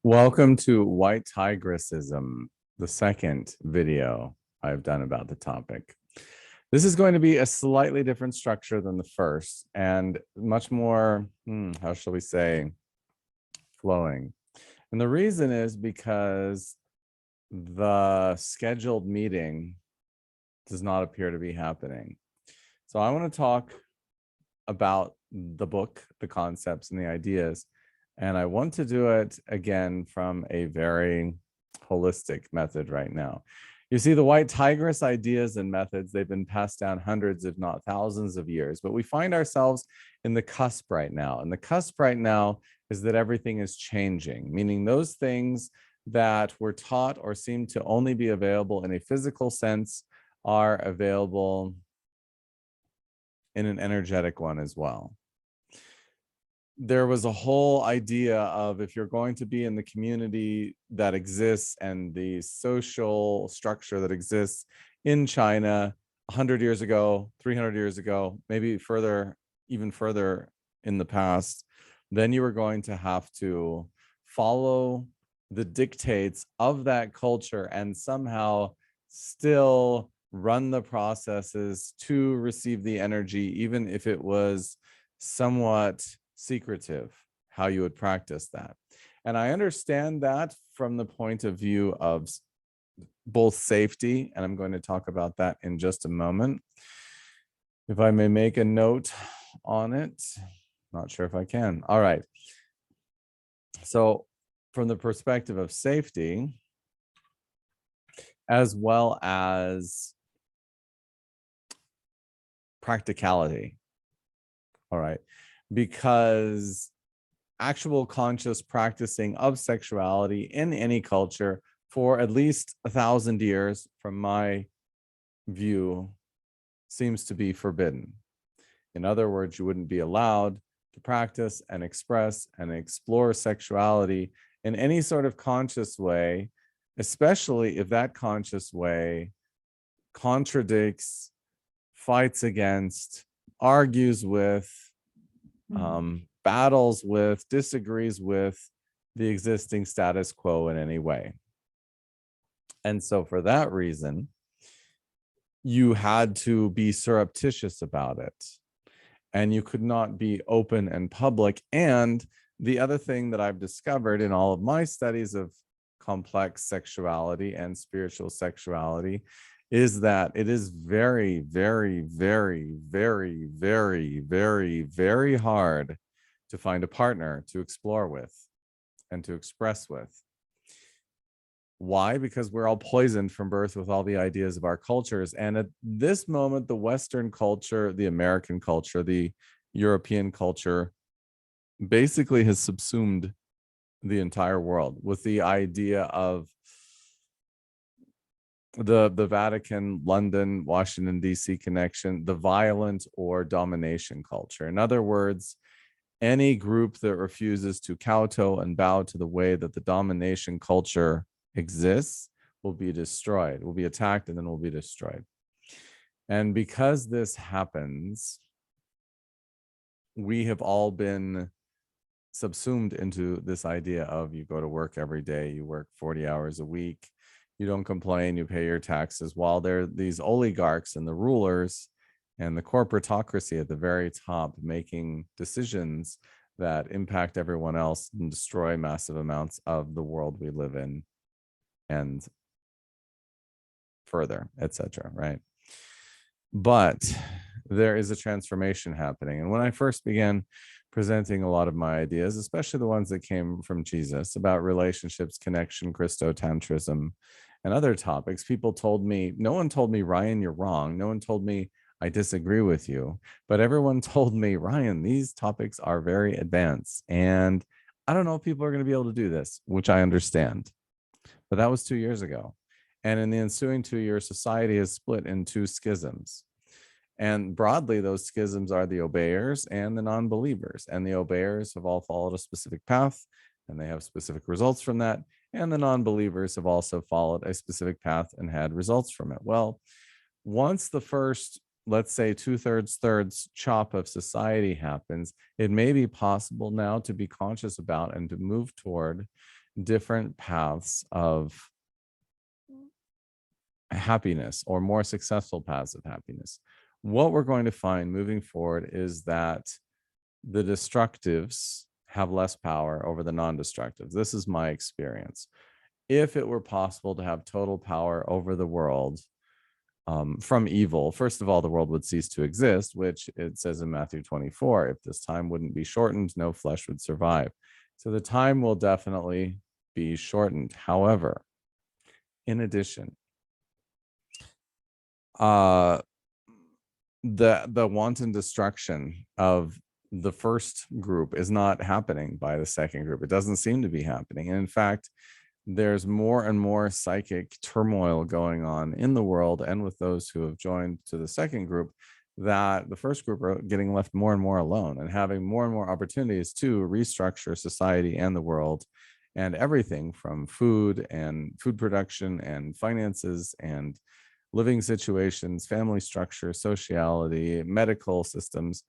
Welcome to White Tigressism, the second video I've done about the topic. This is going to be a slightly different structure than the first and much more, how shall we say, flowing. And the reason is because the scheduled meeting does not appear to be happening. So I want to talk about the book, the concepts, and the ideas. And I want to do it again from a very holistic method right now. You see, the White Tigress ideas and methods, they've been passed down hundreds, if not thousands of years, but we find ourselves in the cusp right now. And the cusp right now is that everything is changing, meaning those things that were taught or seem to only be available in a physical sense are available in an energetic one as well. There was a whole idea of if you're going to be in the community that exists and the social structure that exists in China 100 years ago, 300 years ago, maybe further, even further in the past, then you were going to have to follow the dictates of that culture and somehow still run the processes to receive the energy, even if it was somewhat secretive, how you would practice that. And I understand that from the point of view of both safety, and I'm going to talk about that in just a moment. If I may make a note on it, not sure if I can. All right. So from the perspective of safety, as well as practicality, all right, because actual conscious practicing of sexuality in any culture for at least 1,000 years, from my view, seems to be forbidden. In other words, you wouldn't be allowed to practice and express and explore sexuality in any sort of conscious way, especially if that conscious way contradicts, fights against, argues with, battles with, disagrees with the existing status quo in any way. And so for that reason, you had to be surreptitious about it. And you could not be open and public. And the other thing that I've discovered in all of my studies of complex sexuality and spiritual sexuality is that it is very, very, very, very, very, very, very hard to find a partner to explore with and to express with. Why? Because we're all poisoned from birth with all the ideas of our cultures. And at this moment, the Western culture, the American culture, the European culture basically has subsumed the entire world with the idea of the Vatican, London, Washington, D.C. connection, the violent or domination culture. In other words, any group that refuses to kowtow and bow to the way that the domination culture exists will be destroyed, will be attacked, and then will be destroyed. And because this happens, we have all been subsumed into this idea of you go to work every day, you work 40 hours a week, you don't complain, you pay your taxes, while there are these oligarchs and the rulers and the corporatocracy at the very top making decisions that impact everyone else and destroy massive amounts of the world we live in and further, etc. Right? But there is a transformation happening. And when I first began presenting a lot of my ideas, especially the ones that came from Jesus about relationships, connection, Christotantrism, and other topics, people told me, no one told me, Ryan, you're wrong. No one told me, I disagree with you. But everyone told me, Ryan, these topics are very advanced. And I don't know if people are going to be able to do this, which I understand. But that was 2 years ago. And in the ensuing 2 years, society is split in two schisms. And broadly, those schisms are the obeyers and the non-believers. And the obeyers have all followed a specific path, and they have specific results from that. And the non-believers have also followed a specific path and had results from it. Well, once the first, let's say, 2/3, thirds chop of society happens, it may be possible now to be conscious about and to move toward different paths of happiness, or more successful paths of happiness. What we're going to find moving forward is that the destructives have less power over the non-destructives. This is my experience. If it were possible to have total power over the world from evil, first of all, the world would cease to exist, which it says in Matthew 24, if this time wouldn't be shortened, no flesh would survive. So the time will definitely be shortened. However, in addition, the wanton destruction of the first group is not happening by the second group. It doesn't seem to be happening. And in fact, there's more and more psychic turmoil going on in the world and with those who have joined to the second group, that the first group are getting left more and more alone and having more and more opportunities to restructure society and the world and everything from food and food production and finances and living situations, family structure, sociality, medical systems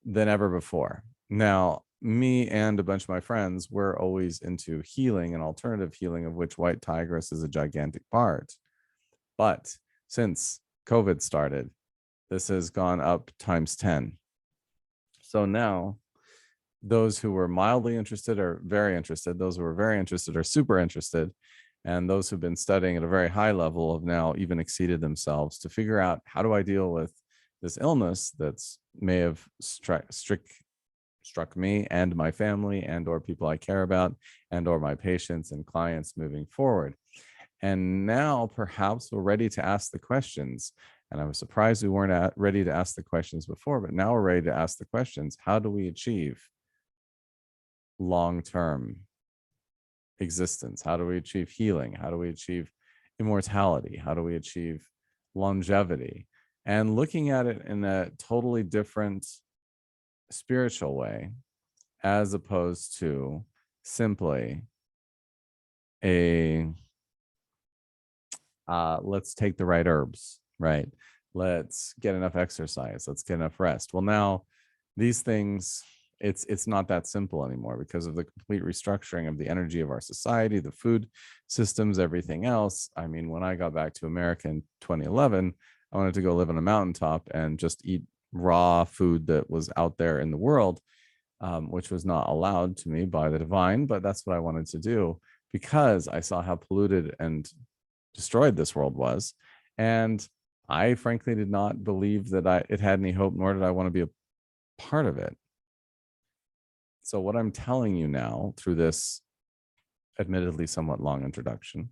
than ever before. Now, me and a bunch of my friends, we're always into healing and alternative healing, of which White Tigress is a gigantic part. But since COVID started, this has gone up times 10. So now those who were mildly interested are very interested. Those who were very interested are super interested. And those who've been studying at a very high level have now even exceeded themselves to figure out, how do I deal with this illness that's may have struck me and my family and or people I care about and or my patients and clients moving forward. And now perhaps we're ready to ask the questions. And I was surprised we weren't ready to ask the questions before, but now we're ready to ask the questions. How do we achieve long-term existence? How do we achieve healing? How do we achieve immortality? How do we achieve longevity? And looking at it in a totally different spiritual way, as opposed to simply a let's take the right herbs, right? Let's get enough exercise, let's get enough rest. Well, now these things, it's not that simple anymore because of the complete restructuring of the energy of our society, the food systems, everything else. I mean, when I got back to America in 2011, I wanted to go live on a mountaintop and just eat raw food that was out there in the world, which was not allowed to me by the divine, but that's what I wanted to do because I saw how polluted and destroyed this world was. And I frankly did not believe that it had any hope, nor did I want to be a part of it. So what I'm telling you now through this admittedly somewhat long introduction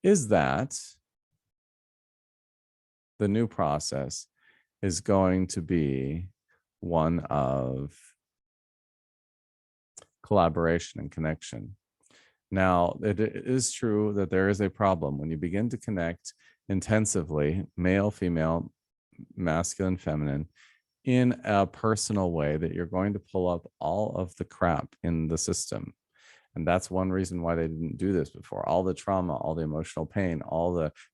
is that the new process is going to be one of collaboration and connection. Now, it is true that there is a problem when you begin to connect intensively, male, female, masculine, feminine, in a personal way, that you're going to pull up all of the crap in the system. And that's one reason why they didn't do this before. All the trauma, all the emotional pain,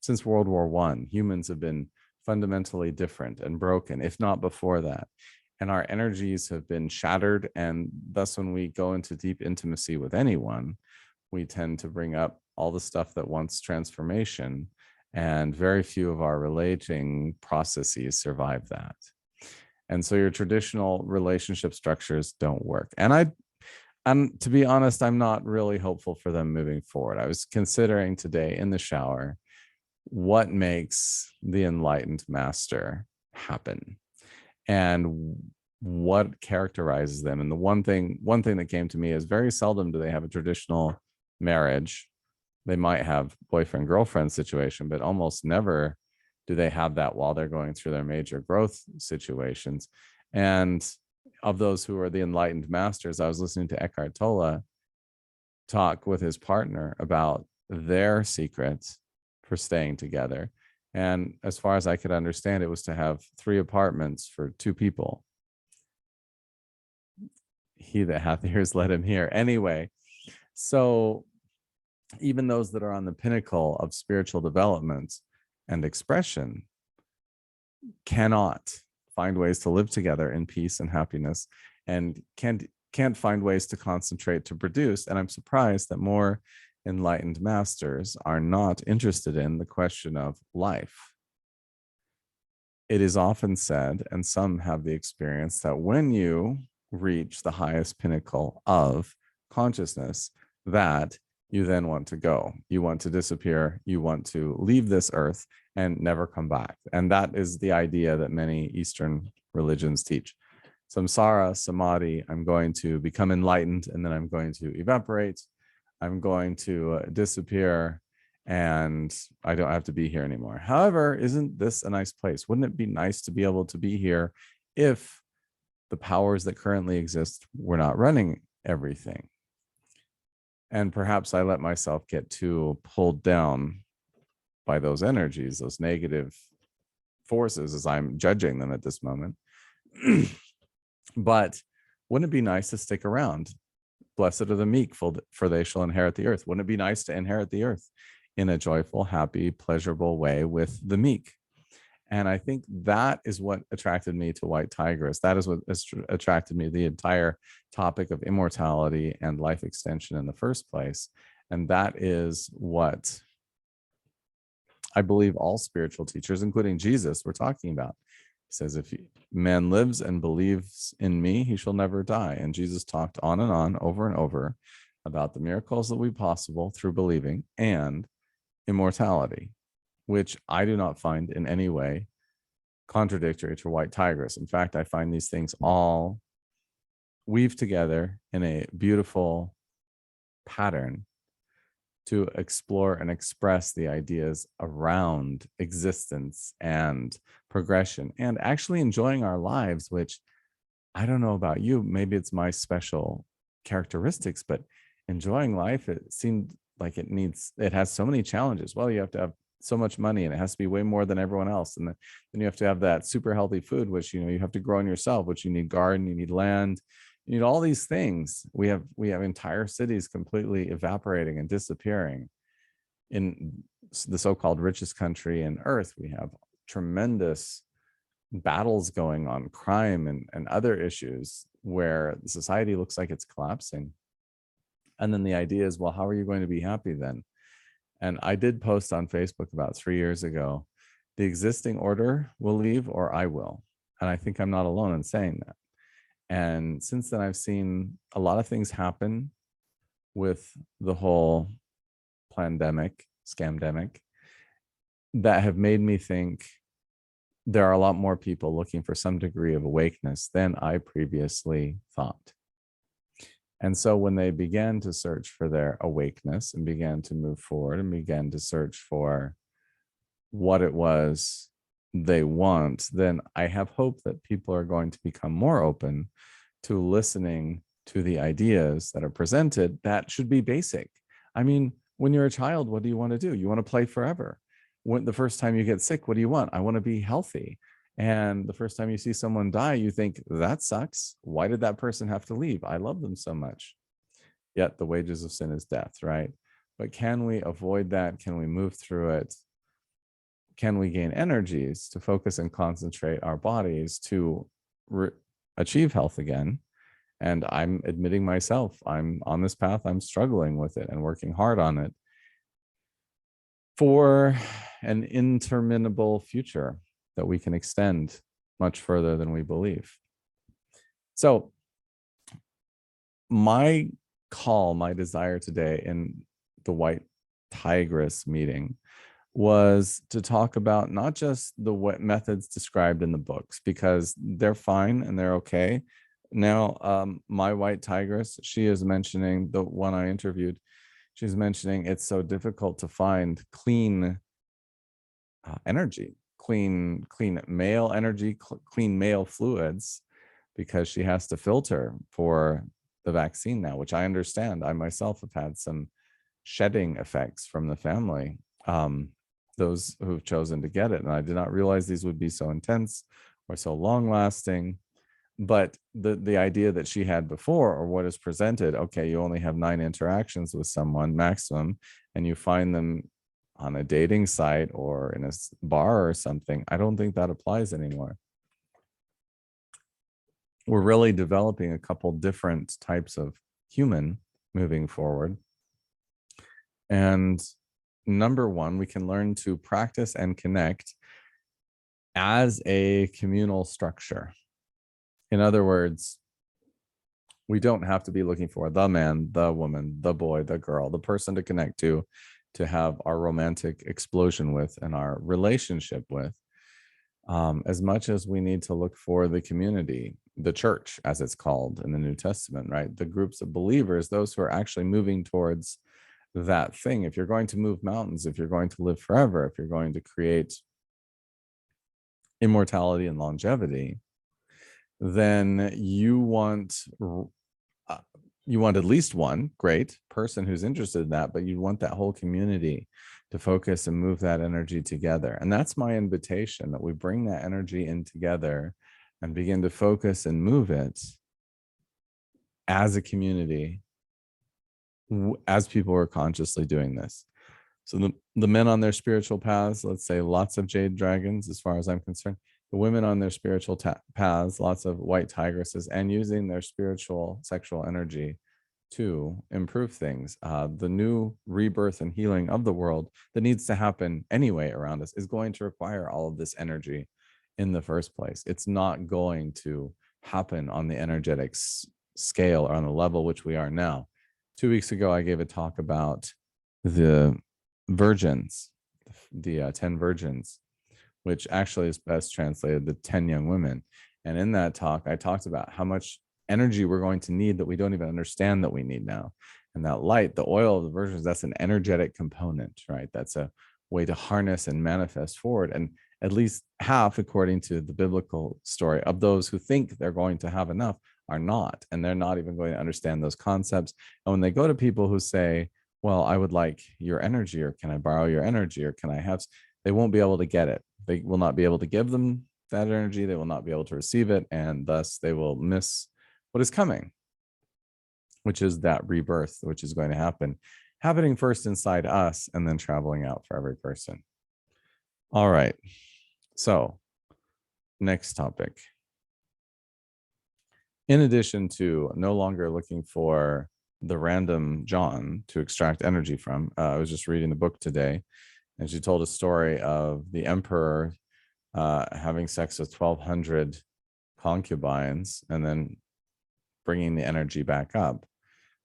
since World War I, humans have been fundamentally different and broken, if not before that. And our energies have been shattered. And thus, when we go into deep intimacy with anyone, we tend to bring up all the stuff that wants transformation. And very few of our relating processes survive that. And so your traditional relationship structures don't work. And to be honest, I'm not really hopeful for them moving forward. I was considering today in the shower, what makes the enlightened master happen and what characterizes them. And the one thing that came to me is very seldom do they have a traditional marriage. They might have boyfriend girlfriend situation, but almost never do they have that while they're going through their major growth situations. And of those who are the enlightened masters, I was listening to Eckhart Tolle talk with his partner about their secrets for staying together. And as far as I could understand, it was to have 3 apartments for 2 people. He that hath ears, let him hear. Anyway, so even those that are on the pinnacle of spiritual development and expression cannot find ways to live together in peace and happiness, and can't can't find ways to concentrate to produce. And I'm surprised that more enlightened masters are not interested in the question of life. It is often said, and some have the experience, that when you reach the highest pinnacle of consciousness, that you then want to go. You want to disappear. You want to leave this earth and never come back. And that is the idea that many Eastern religions teach. Samsara, samadhi, I'm going to become enlightened and then I'm going to evaporate. I'm going to disappear and I don't have to be here anymore. However, isn't this a nice place? Wouldn't it be nice to be able to be here if the powers that currently exist were not running everything? And perhaps I let myself get too pulled down by those energies, those negative forces as I'm judging them at this moment. But wouldn't it be nice to stick around? Blessed are the meek, for they shall inherit the earth. Wouldn't it be nice to inherit the earth in a joyful, happy, pleasurable way with the meek? And I think that is what attracted me to White Tigress. That is what attracted me to the entire topic of immortality and life extension in the first place. And that is what I believe all spiritual teachers, including Jesus, were talking about. He says, if man lives and believes in me, he shall never die. And Jesus talked on and on, over and over, about the miracles that will be possible through believing and immortality, which I do not find in any way contradictory to White Tigress. In fact, I find these things all weave together in a beautiful pattern to explore and express the ideas around existence and progression and actually enjoying our lives, which I don't know about you, maybe it's my special characteristics, but enjoying life, it seemed like it has so many challenges. Well, you have to have so much money and it has to be way more than everyone else. And then you have to have that super healthy food, which, you have to grow in yourself, which you need garden, you need land, you need all these things. We have entire cities completely evaporating and disappearing in the so-called richest country in earth. We have tremendous battles going on, crime and other issues where the society looks like it's collapsing. And then the idea is, well, how are you going to be happy then? And I did post on Facebook about 3 years ago, the existing order will leave or I will. And I think I'm not alone in saying that. And since then, I've seen a lot of things happen with the whole pandemic, scamdemic, that have made me think there are a lot more people looking for some degree of awakeness than I previously thought. And so when they began to search for their awakeness and began to move forward and began to search for what it was they want, then I have hope that people are going to become more open to listening to the ideas that are presented that should be basic. I mean, when you're a child, what do you want to do? You want to play forever. When the first time you get sick, what do you want? I want to be healthy. And the first time you see someone die, you think, that sucks. Why did that person have to leave? I love them so much. Yet the wages of sin is death, right? But can we avoid that? Can we move through it? Can we gain energies to focus and concentrate our bodies to achieve health again? And I'm admitting myself, I'm on this path, I'm struggling with it and working hard on it for an interminable future that we can extend much further than we believe. So my call, my desire today in the White Tigress meeting was to talk about not just the methods described in the books, because they're fine and they're okay. Now, my White Tigress, she is mentioning, the one I interviewed, she's mentioning it's so difficult to find clean energy, clean male energy, clean male fluids, because she has to filter for the vaccine now, which I understand. I myself have had some shedding effects from the family, those who've chosen to get it. And I did not realize these would be so intense or so long lasting. But the idea that she had before, or what is presented, okay, you only have 9 interactions with someone maximum, and you find them on a dating site or in a bar or something, I don't think that applies anymore. we're really developing a couple different types of human moving forward. And number one, we can learn to practice and connect as a communal structure. In other words, we don't have to be looking for the man, the woman, the boy, the girl, the person to connect to have our romantic explosion with and our relationship with. As much as we need to look for the community, the church, as it's called in the New Testament, right? The groups of believers, those who are actually moving towards that thing. If you're going to move mountains, if you're going to live forever, if you're going to create immortality and longevity, then you want at least one great person who's interested in that, but you want that whole community to focus and move that energy together. And that's my invitation, that we bring that energy in together and begin to focus and move it as a community, as people are consciously doing this. So the men on their spiritual paths, let's say lots of jade dragons, as far as I'm concerned, the women on their spiritual paths, lots of white tigresses, and using their spiritual sexual energy to improve things. The new rebirth and healing of the world that needs to happen anyway around us is going to require all of this energy in the first place. It's not going to happen on the energetic scale or on the level which we are now. 2 weeks ago, I gave a talk about the virgins, the 10 virgins, which actually is best translated the 10 young women. And in that talk, I talked about how much energy we're going to need that we don't even understand that we need now. And that light, the oil of the virgins, that's an energetic component, right? That's a way to harness and manifest forward. And at least half, according to the biblical story, of those who think they're going to have enough are not. And they're not even going to understand those concepts. And when they go to people who say, well, I would like your energy, or can I borrow your energy, or can I have, they won't be able to get it. They will not be able to give them that energy. They will not be able to receive it. And thus they will miss what is coming, which is that rebirth, which is going to happen, happening first inside us and then traveling out for every person. All right. So next topic. In addition to no longer looking for the random John to extract energy from, I was just reading the book today, and she told a story of the emperor having sex with 1,200 concubines and then bringing the energy back up,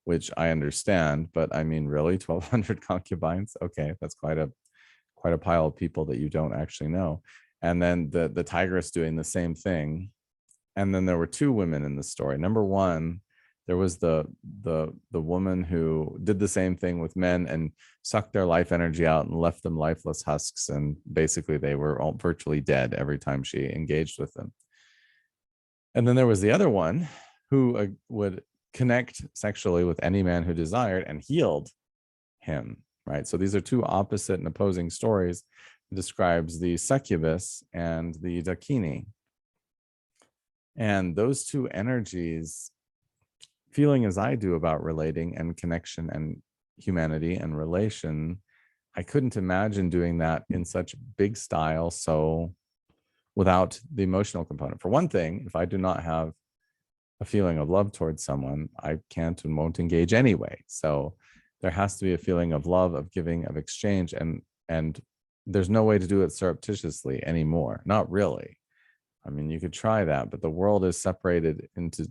which I understand, but I mean, really, 1,200 concubines? Okay, that's quite a pile of people that you don't actually know. And then the tigress doing the same thing. And then there were two women in the story. Number one, there was the woman who did the same thing with men and sucked their life energy out and left them lifeless husks. And basically they were all virtually dead every time she engaged with them. And then there was the other one who would connect sexually with any man who desired and healed him, right? So these are two opposite and opposing stories. It describes the succubus and the Dakini. And those two energies, feeling as I do about relating and connection and humanity and relation, I couldn't imagine doing that in such big style, so without the emotional component. For one thing, if I do not have a feeling of love towards someone, I can't and won't engage anyway. So there has to be a feeling of love, of giving, of exchange, and there's no way to do it surreptitiously anymore. Not really. I mean, you could try that, but the world is separated into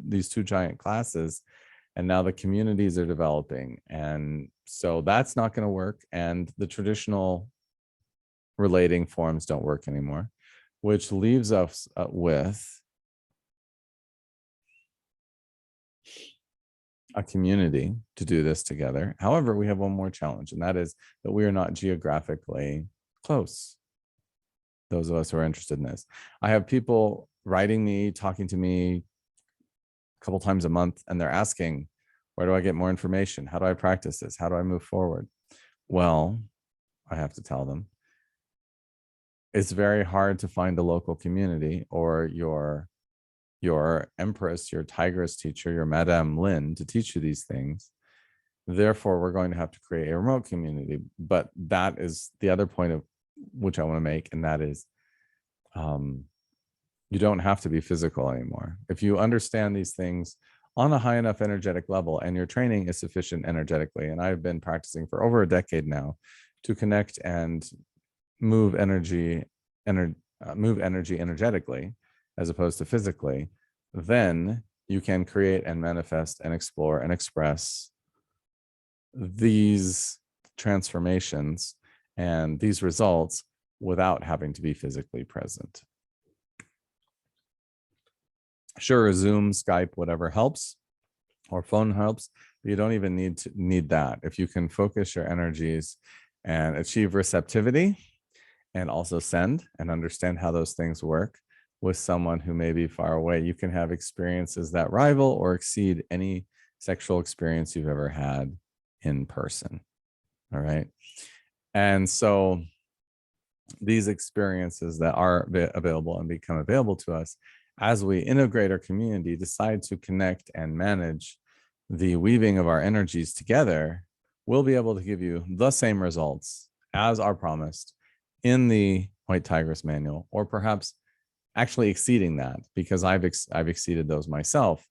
these two giant classes, and now the communities are developing, and so that's not going to work. And the traditional relating forms don't work anymore, which leaves us with a community to do this together. However, we have one more challenge, and that is that we are not geographically close. Those of us who are interested in this. I have people writing me, talking to me a couple times a month, and they're asking, where do I get more information? How do I practice this? How do I move forward? Well, I have to tell them, it's very hard to find a local community or your empress, your tigress teacher, your Madame Lin to teach you these things. Therefore, we're going to have to create a remote community. But that is the other point of which I want to make, and that is You don't have to be physical anymore. If you understand these things on a high enough energetic level and your training is sufficient energetically, and I've been practicing for over a decade now to connect and move energy, move energy energetically as opposed to physically, then you can create and manifest and explore and express these transformations and these results without having to be physically present. Sure, Zoom, Skype, whatever helps, or phone helps, but you don't even need that. If you can focus your energies and achieve receptivity and also send and understand how those things work with someone who may be far away, you can have experiences that rival or exceed any sexual experience you've ever had in person. All right. And so these experiences that are available and become available to us as we integrate our community, decide to connect and manage the weaving of our energies together, we'll be able to give you the same results as are promised in the White Tigress manual, or perhaps actually exceeding that, because I've exceeded those myself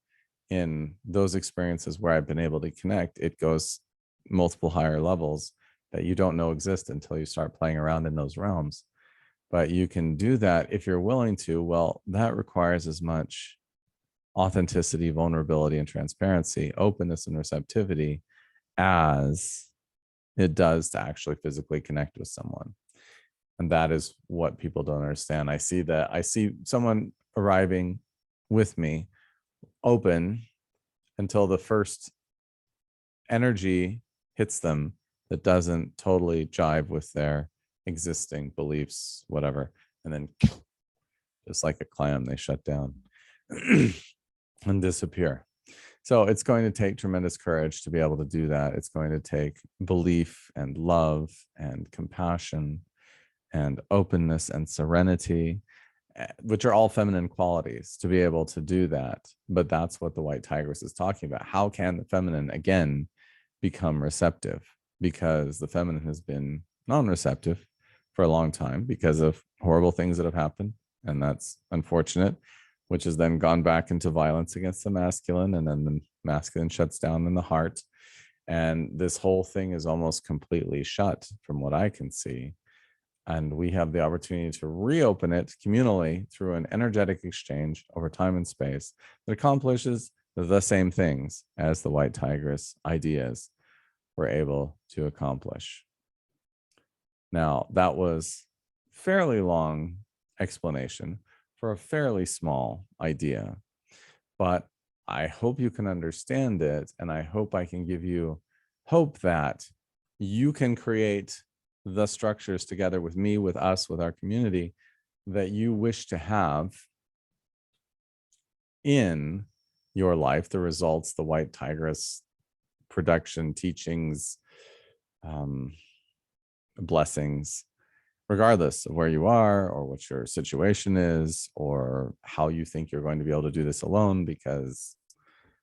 in those experiences where I've been able to connect. It goes multiple higher levels that you don't know exist until you start playing around in those realms. But you can do that if you're willing to. Well, that requires as much authenticity, vulnerability, and transparency, openness and receptivity as it does to actually physically connect with someone. And that is what people don't understand. I see someone arriving with me open until the first energy hits them that doesn't totally jive with their existing beliefs, whatever. And then just like a clam, they shut down and disappear. So it's going to take tremendous courage to be able to do that. It's going to take belief and love and compassion and openness and serenity, which are all feminine qualities, to be able to do that. But that's what the White Tigress is talking about. How can the feminine, again, become receptive? Because the feminine has been non-receptive for a long time because of horrible things that have happened. And that's unfortunate, which has then gone back into violence against the masculine. And then the masculine shuts down in the heart. And this whole thing is almost completely shut from what I can see. And we have the opportunity to reopen it communally through an energetic exchange over time and space that accomplishes the same things as the White Tigress ideas were able to accomplish. Now, that was fairly long explanation for a fairly small idea, but I hope you can understand it, and I hope I can give you hope that you can create the structures together with me, with us, with our community that you wish to have in your life, the results, the White Tigress production, teachings, blessings, regardless of where you are or what your situation is or how you think you're going to be able to do this alone. Because,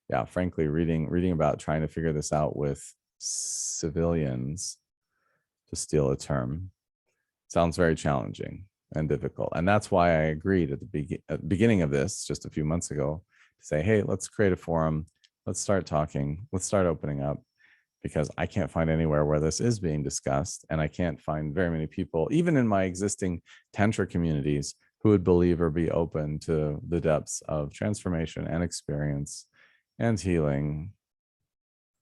yeah, frankly, reading about trying to figure this out with civilians, to steal a term, sounds very challenging and difficult. And that's why I agreed at the beginning of this, just a few months ago, to say, hey, let's create a forum. Let's start talking. Let's start opening up, because I can't find anywhere where this is being discussed. And I can't find very many people, even in my existing Tantra communities, who would believe or be open to the depths of transformation and experience and healing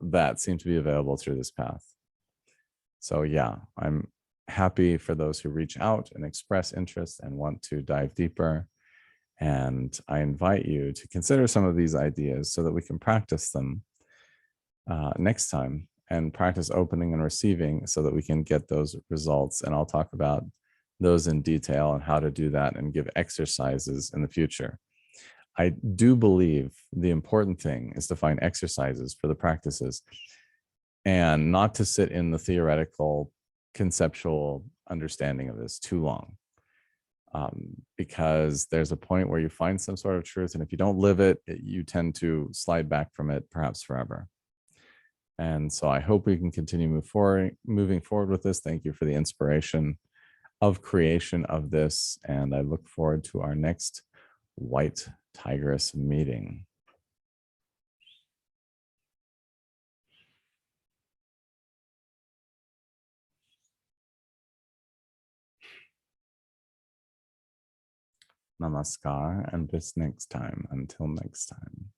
that seem to be available through this path. So yeah, I'm happy for those who reach out and express interest and want to dive deeper. And I invite you to consider some of these ideas so that we can practice them next time, and practice opening and receiving so that we can get those results. And I'll talk about those in detail and how to do that and give exercises in the future. I do believe the important thing is to find exercises for the practices and not to sit in the theoretical, conceptual understanding of this too long. Because there's a point where you find some sort of truth, and if you don't live it, you tend to slide back from it, perhaps forever. And so I hope we can continue moving forward with this. Thank you for the inspiration of creation of this. And I look forward to our next White Tigress meeting. Namaskar, and bis next time. Until next time.